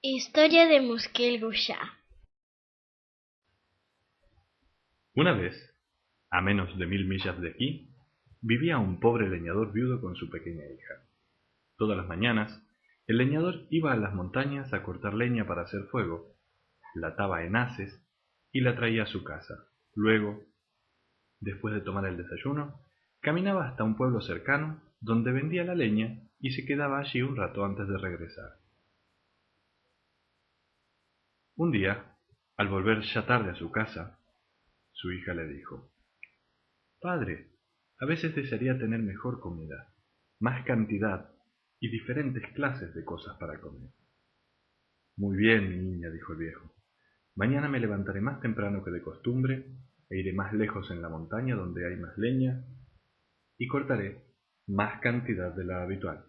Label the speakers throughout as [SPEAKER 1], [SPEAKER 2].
[SPEAKER 1] Historia de Musquel-Guyá.
[SPEAKER 2] Una vez, a menos de 1000 millas de aquí, vivía un pobre leñador viudo con su pequeña hija. Todas las mañanas, el leñador iba a las montañas a cortar leña para hacer fuego, la ataba en haces y la traía a su casa. Luego, después de tomar el desayuno, caminaba hasta un pueblo cercano donde vendía la leña y se quedaba allí un rato antes de regresar. Un día, al volver ya tarde a su casa, su hija le dijo: «Padre, a veces desearía tener mejor comida, más cantidad y diferentes clases de cosas para comer». «Muy bien, mi niña», dijo el viejo. «Mañana me levantaré más temprano que de costumbre e iré más lejos en la montaña donde hay más leña y cortaré más cantidad de la habitual.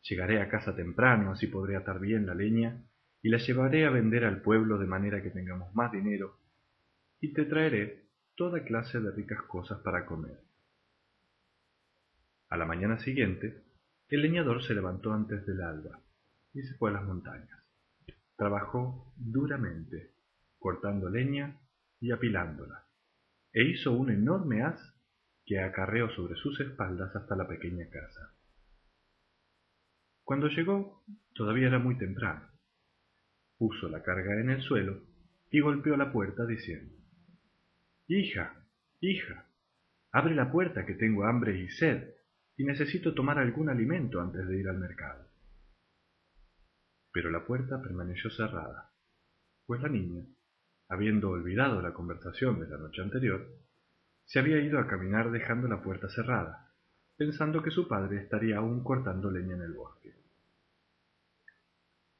[SPEAKER 2] Llegaré a casa temprano, así podré atar bien la leña y la llevaré a vender al pueblo de manera que tengamos más dinero y te traeré toda clase de ricas cosas para comer». A la mañana siguiente, el leñador se levantó antes del alba y se fue a las montañas. Trabajó duramente, cortando leña y apilándola, e hizo un enorme haz que acarreó sobre sus espaldas hasta la pequeña casa. Cuando llegó, todavía era muy temprano. Puso la carga en el suelo y golpeó la puerta diciendo: «Hija, hija, abre la puerta que tengo hambre y sed, y necesito tomar algún alimento antes de ir al mercado». Pero la puerta permaneció cerrada, pues la niña, habiendo olvidado la conversación de la noche anterior, se había ido a caminar dejando la puerta cerrada, pensando que su padre estaría aún cortando leña en el bosque.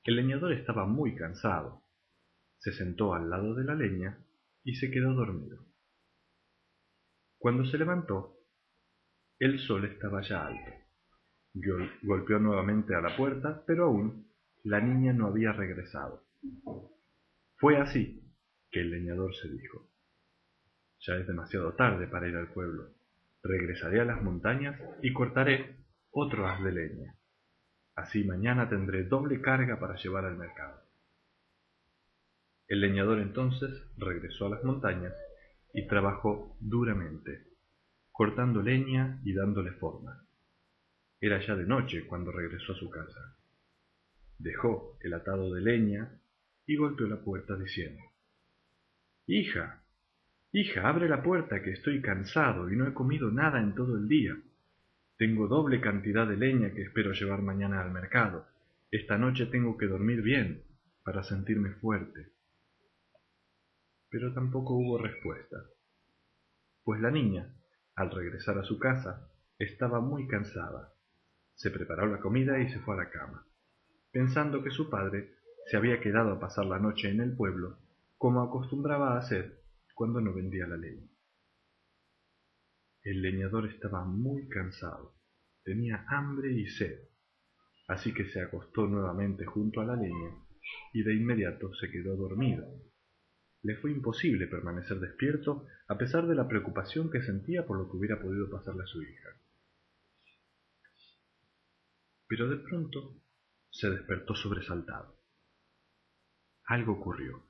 [SPEAKER 2] El leñador estaba muy cansado. Se sentó al lado de la leña y se quedó dormido. Cuando se levantó, el sol estaba ya alto. Golpeó nuevamente a la puerta, pero aún la niña no había regresado. Fue así que el leñador se dijo: «Ya es demasiado tarde para ir al pueblo. Regresaré a las montañas y cortaré otro haz de leña. Así mañana tendré doble carga para llevar al mercado». El leñador entonces regresó a las montañas y trabajó duramente, cortando leña y dándole forma. Era ya de noche cuando regresó a su casa. Dejó el atado de leña y golpeó la puerta diciendo: «Hija, hija, abre la puerta que estoy cansado y no he comido nada en todo el día. Tengo doble cantidad de leña que espero llevar mañana al mercado. Esta noche tengo que dormir bien para sentirme fuerte». Pero tampoco hubo respuesta, pues la niña, al regresar a su casa, estaba muy cansada. Se preparó la comida y se fue a la cama, pensando que su padre se había quedado a pasar la noche en el pueblo, como acostumbraba a hacer cuando no vendía la leña. El leñador estaba muy cansado, tenía hambre y sed, así que se acostó nuevamente junto a la leña y de inmediato se quedó dormido. Le fue imposible permanecer despierto a pesar de la preocupación que sentía por lo que hubiera podido pasarle a su hija. Pero de pronto se despertó sobresaltado. Algo ocurrió,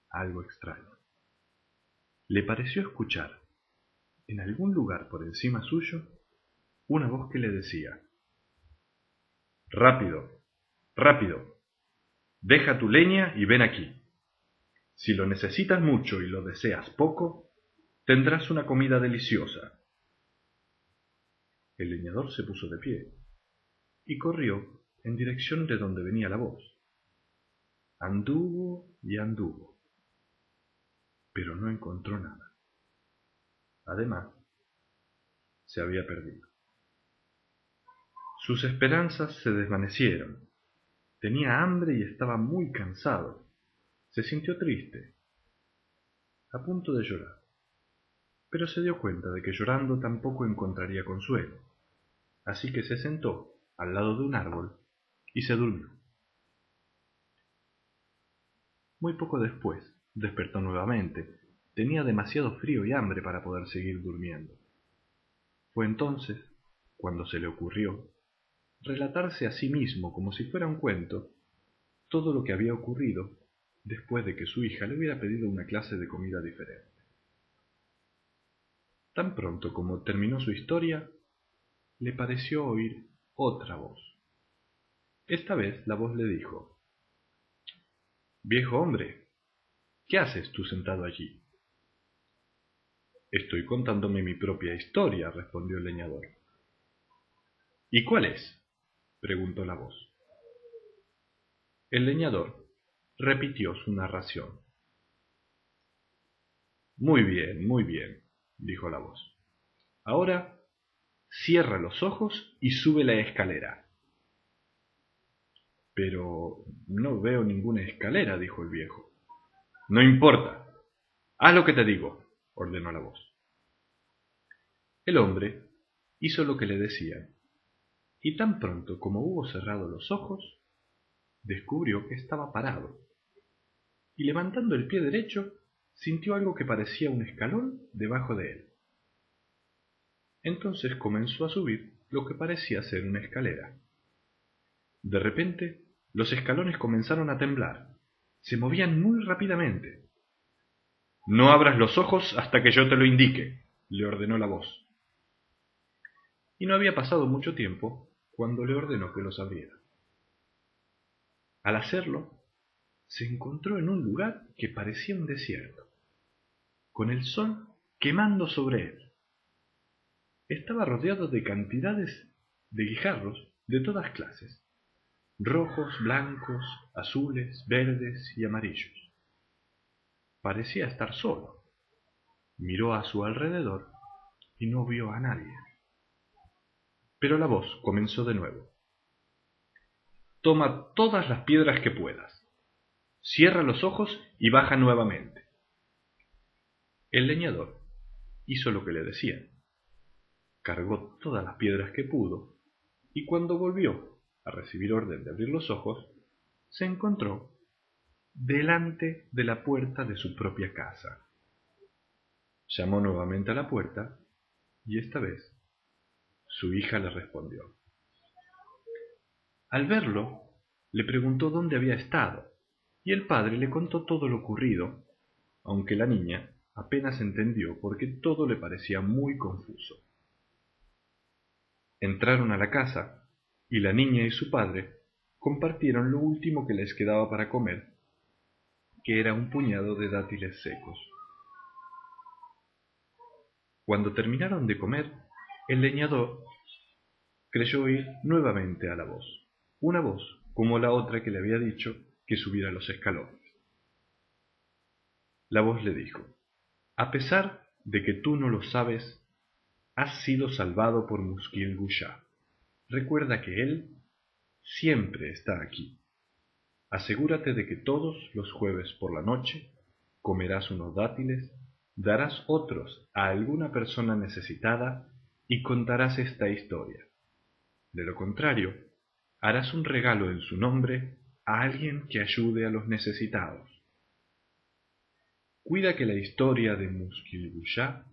[SPEAKER 2] algo extraño. Le pareció escuchar, en algún lugar por encima suyo, una voz que le decía: «Rápido, rápido, deja tu leña y ven aquí. Si lo necesitas mucho y lo deseas poco, tendrás una comida deliciosa». El leñador se puso de pie y corrió en dirección de donde venía la voz. Anduvo y anduvo, pero no encontró nada. Además, se había perdido. Sus esperanzas se desvanecieron. Tenía hambre y estaba muy cansado. Se sintió triste, a punto de llorar, pero se dio cuenta de que llorando tampoco encontraría consuelo, así que se sentó al lado de un árbol y se durmió. Muy poco después despertó nuevamente. Tenía demasiado frío y hambre para poder seguir durmiendo. Fue entonces cuando se le ocurrió relatarse a sí mismo, como si fuera un cuento, todo lo que había ocurrido después de que su hija le hubiera pedido una clase de comida diferente. Tan pronto como terminó su historia, le pareció oír otra voz. Esta vez la voz le dijo: «Viejo hombre, ¿qué haces tú sentado allí?». «Estoy contándome mi propia historia», respondió el leñador. «¿Y cuál es?», preguntó la voz. El leñador repitió su narración. muy bien», dijo la voz. «Ahora cierra los ojos y sube la escalera». «Pero no veo ninguna escalera», dijo el viejo. «No importa. Haz lo que te digo», ordenó la voz. El hombre hizo lo que le decían, y tan pronto como hubo cerrado los ojos, descubrió que estaba parado, y levantando el pie derecho, sintió algo que parecía un escalón debajo de él. Entonces comenzó a subir lo que parecía ser una escalera. De repente, los escalones comenzaron a temblar. Se movían muy rápidamente. «No abras los ojos hasta que yo te lo indique», le ordenó la voz. Y no había pasado mucho tiempo cuando le ordenó que los abriera. Al hacerlo, se encontró en un lugar que parecía un desierto, con el sol quemando sobre él. Estaba rodeado de cantidades de guijarros de todas clases, rojos, blancos, azules, verdes y amarillos. Parecía estar solo. Miró a su alrededor y no vio a nadie. Pero la voz comenzó de nuevo. «Toma todas las piedras que puedas. Cierra los ojos y baja nuevamente». El leñador hizo lo que le decían. Cargó todas las piedras que pudo, y cuando volvió a recibir orden de abrir los ojos, se encontró delante de la puerta de su propia casa. Llamó nuevamente a la puerta, y esta vez su hija le respondió. Al verlo, le preguntó dónde había estado, y el padre le contó todo lo ocurrido, aunque la niña apenas entendió porque todo le parecía muy confuso. Entraron a la casa, y la niña y su padre compartieron lo último que les quedaba para comer, que era un puñado de dátiles secos. Cuando terminaron de comer, el leñador creyó oír nuevamente a la voz, una voz como la otra que le había dicho que subiera los escalones. La voz le dijo: «A pesar de que tú no lo sabes, has sido salvado por Muskil Gusha. Recuerda que él siempre está aquí. Asegúrate de que todos los jueves por la noche comerás unos dátiles, darás otros a alguna persona necesitada y contarás esta historia. De lo contrario, harás un regalo en su nombre a alguien que ayude a los necesitados. Cuida que la historia de Muskil Gusha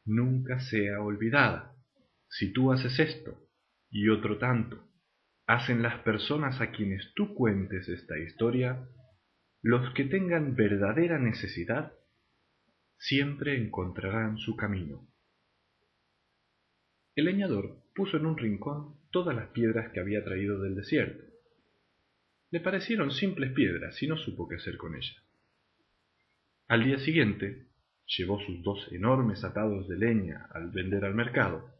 [SPEAKER 2] nunca sea olvidada. Si tú haces esto y otro tanto hacen las personas a quienes tú cuentes esta historia, los que tengan verdadera necesidad siempre encontrarán su camino». El leñador puso en un rincón todas las piedras que había traído del desierto. Le parecieron simples piedras y no supo qué hacer con ellas. Al día siguiente llevó sus 2 enormes atados de leña al vender al mercado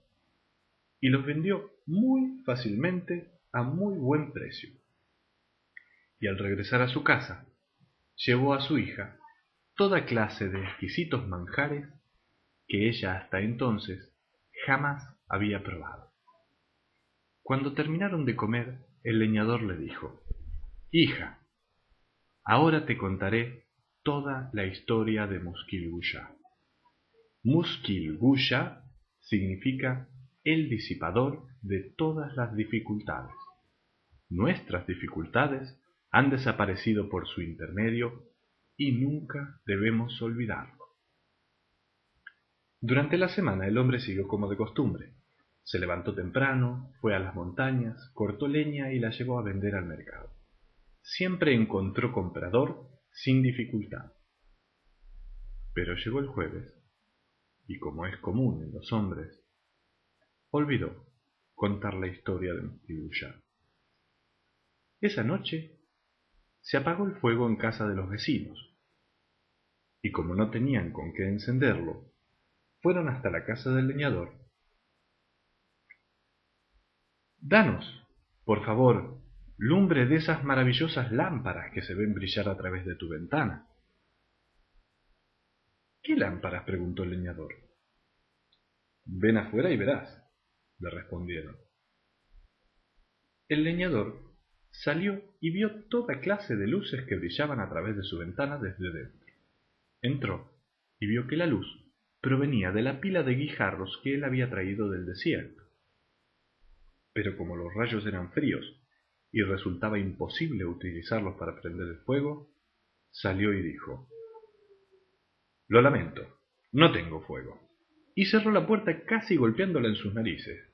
[SPEAKER 2] y los vendió muy fácilmente a muy buen precio. Y al regresar a su casa, llevó a su hija toda clase de exquisitos manjares que ella hasta entonces jamás había probado. Cuando terminaron de comer, el leñador le dijo: «Hija, ahora te contaré toda la historia de Muskil Gusha. Muskil Gusha significa el disipador de todas las dificultades. Nuestras dificultades han desaparecido por su intermedio y nunca debemos olvidarlo». Durante la semana el hombre siguió como de costumbre. Se levantó temprano, fue a las montañas, cortó leña y la llevó a vender al mercado. siempre encontró comprador sin dificultad. Pero llegó el jueves, y como es común en los hombres, olvidó contar la historia de Mosquil. Esa noche se apagó el fuego en casa de los vecinos, y como no tenían con qué encenderlo, fueron hasta la casa del leñador. «Danos, por favor, lumbre de esas maravillosas lámparas que se ven brillar a través de tu ventana». «¿Qué lámparas?», preguntó el leñador. «Ven afuera y verás», le respondieron. El leñador salió y vio toda clase de luces que brillaban a través de su ventana desde dentro. Entró y vio que la luz provenía de la pila de guijarros que él había traído del desierto. Pero como los rayos eran fríos y resultaba imposible utilizarlos para prender el fuego, salió y dijo: «Lo lamento, no tengo fuego», y cerró la puerta casi golpeándola en sus narices.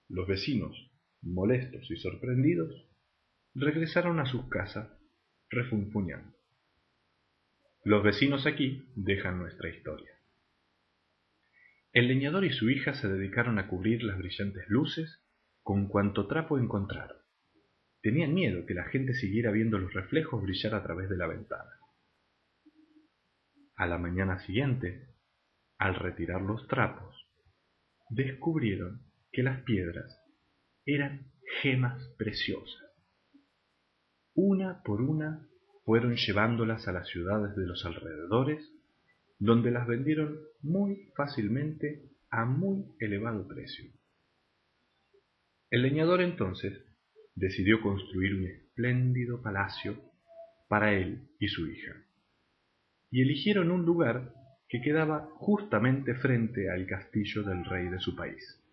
[SPEAKER 2] Los vecinos, molestos y sorprendidos, regresaron a sus casas refunfuñando. Los vecinos aquí dejan nuestra historia. El leñador y su hija se dedicaron a cubrir las brillantes luces con cuanto trapo encontraron. Tenían miedo que la gente siguiera viendo los reflejos brillar a través de la ventana. A la mañana siguiente, al retirar los trapos, descubrieron que las piedras eran gemas preciosas. Una por una fueron llevándolas a las ciudades de los alrededores, donde las vendieron muy fácilmente a muy elevado precio. El leñador entonces decidió construir un espléndido palacio para él y su hija, y eligieron un lugar que quedaba justamente frente al castillo del rey de su país.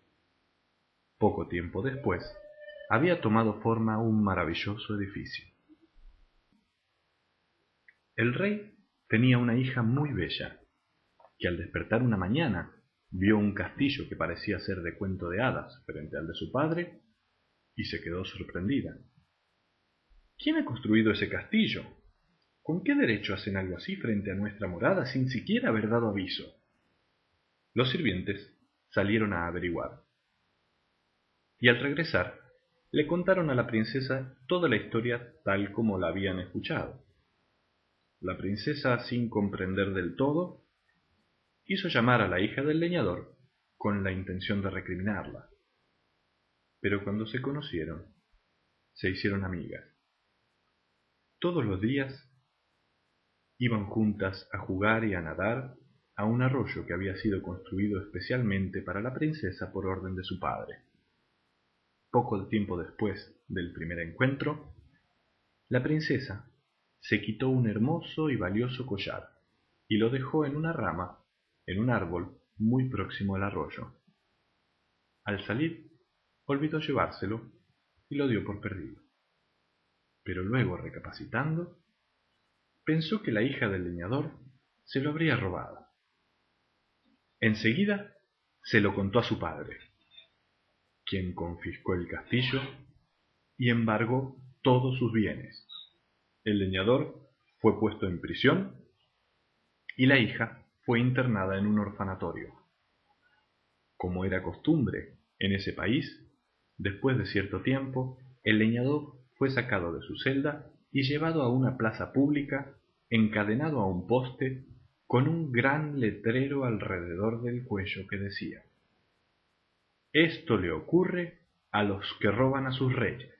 [SPEAKER 2] Poco tiempo después, había tomado forma un maravilloso edificio. El rey tenía una hija muy bella, que al despertar una mañana vio un castillo que parecía ser de cuento de hadas frente al de su padre y se quedó sorprendida. «¿Quién ha construido ese castillo? ¿Con qué derecho hacen algo así frente a nuestra morada sin siquiera haber dado aviso?». Los sirvientes salieron a averiguar, y al regresar le contaron a la princesa toda la historia tal como la habían escuchado. La princesa, sin comprender del todo, hizo llamar a la hija del leñador con la intención de recriminarla. Pero cuando se conocieron, se hicieron amigas. Todos los días iban juntas a jugar y a nadar a un arroyo que había sido construido especialmente para la princesa por orden de su padre. Poco tiempo después del primer encuentro, la princesa se quitó un hermoso y valioso collar y lo dejó en una rama, en un árbol muy próximo al arroyo. Al salir, olvidó llevárselo y lo dio por perdido. Pero luego, recapacitando, pensó que la hija del leñador se lo habría robado. Enseguida se lo contó a su padre, quien confiscó el castillo y embargó todos sus bienes. El leñador fue puesto en prisión y la hija fue internada en un orfanatorio. Como era costumbre en ese país, después de cierto tiempo, el leñador fue sacado de su celda y llevado a una plaza pública, encadenado a un poste, con un gran letrero alrededor del cuello que decía: «Esto le ocurre a los que roban a sus reyes».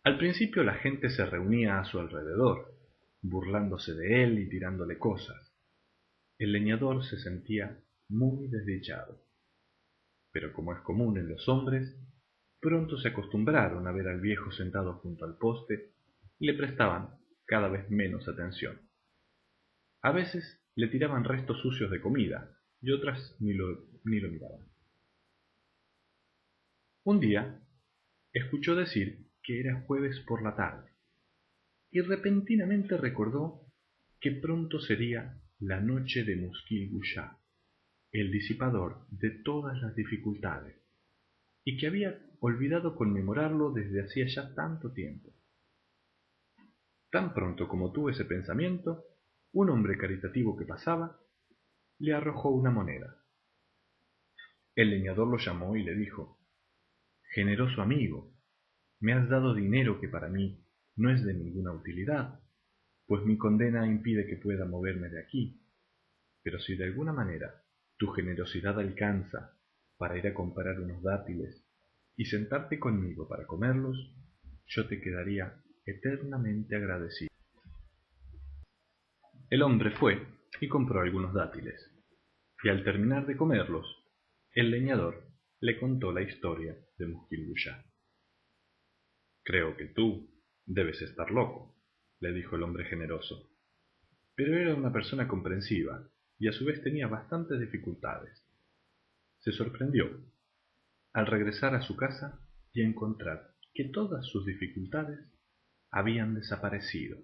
[SPEAKER 2] Al principio la gente se reunía a su alrededor, burlándose de él y tirándole cosas. El leñador se sentía muy desdichado. Pero como es común en los hombres, pronto se acostumbraron a ver al viejo sentado junto al poste y le prestaban cada vez menos atención. A veces le tiraban restos sucios de comida y otras ni lo miraban. Un día escuchó decir que era jueves por la tarde y repentinamente recordó que pronto sería la noche de Mosquil-Guyá, el disipador de todas las dificultades, y que había olvidado conmemorarlo desde hacía ya tanto tiempo. Tan pronto como tuvo ese pensamiento, un hombre caritativo que pasaba le arrojó una moneda. El leñador lo llamó y le dijo: «Generoso amigo, me has dado dinero que para mí no es de ninguna utilidad, pues mi condena impide que pueda moverme de aquí. Pero si de alguna manera tu generosidad alcanza para ir a comprar unos dátiles y sentarte conmigo para comerlos, yo te quedaría eternamente agradecido». El hombre fue y compró algunos dátiles, y al terminar de comerlos, el leñador le contó la historia de Muskilguyá. «Creo que tú debes estar loco», le dijo el hombre generoso, pero era una persona comprensiva y a su vez tenía bastantes dificultades. Se sorprendió al regresar a su casa y encontrar que todas sus dificultades habían desaparecido.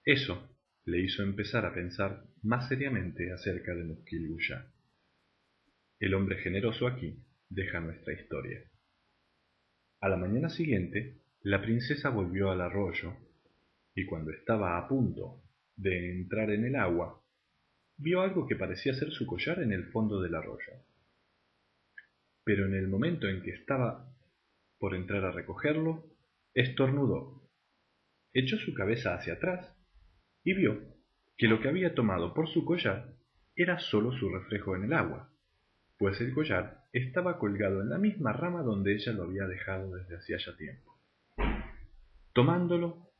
[SPEAKER 2] Eso le hizo empezar a pensar más seriamente acerca de Muskilguyá. El hombre generoso aquí deja nuestra historia. A la mañana siguiente, la princesa volvió al arroyo y cuando estaba a punto de entrar en el agua, vio algo que parecía ser su collar en el fondo del arroyo. Pero en el momento en que estaba por entrar a recogerlo, estornudó, echó su cabeza hacia atrás y vio que lo que había tomado por su collar era solo su reflejo en el agua, pues el collar estaba colgado en la misma rama donde ella lo había dejado desde hacía ya tiempo. Tomándolo,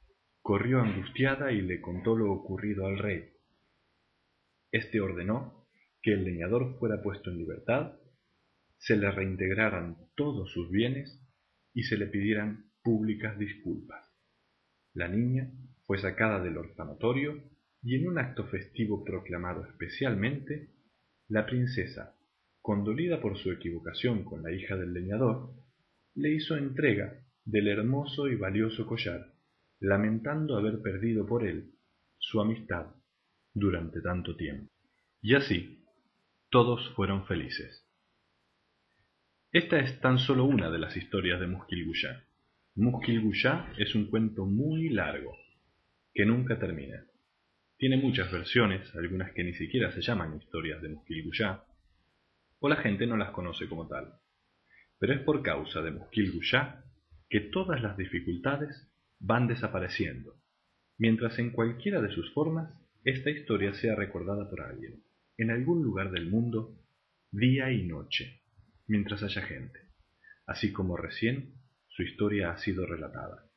[SPEAKER 2] corrió angustiada y le contó lo ocurrido al rey. Este ordenó que el leñador fuera puesto en libertad, se le reintegraran todos sus bienes y se le pidieran públicas disculpas. La niña fue sacada del orfanatorio y en un acto festivo proclamado especialmente, la princesa, condolida por su equivocación con la hija del leñador, le hizo entrega del hermoso y valioso collar, lamentando haber perdido por él su amistad durante tanto tiempo. Y así, todos fueron felices. Esta es tan solo una de las historias de Muskilguyá. Muskilguyá es un cuento muy largo, que nunca termina. Tiene muchas versiones, algunas que ni siquiera se llaman historias de Muskilguyá, o la gente no las conoce como tal. Pero es por causa de Muskilguyá que todas las dificultades van desapareciendo, mientras en cualquiera de sus formas esta historia sea recordada por alguien, en algún lugar del mundo, día y noche, mientras haya gente, así como recién su historia ha sido relatada.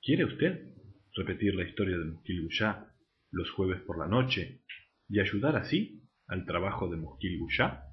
[SPEAKER 2] ¿Quiere usted repetir la historia de Muskilguyá los jueves por la noche y ayudar así al trabajo de Muskilguyá?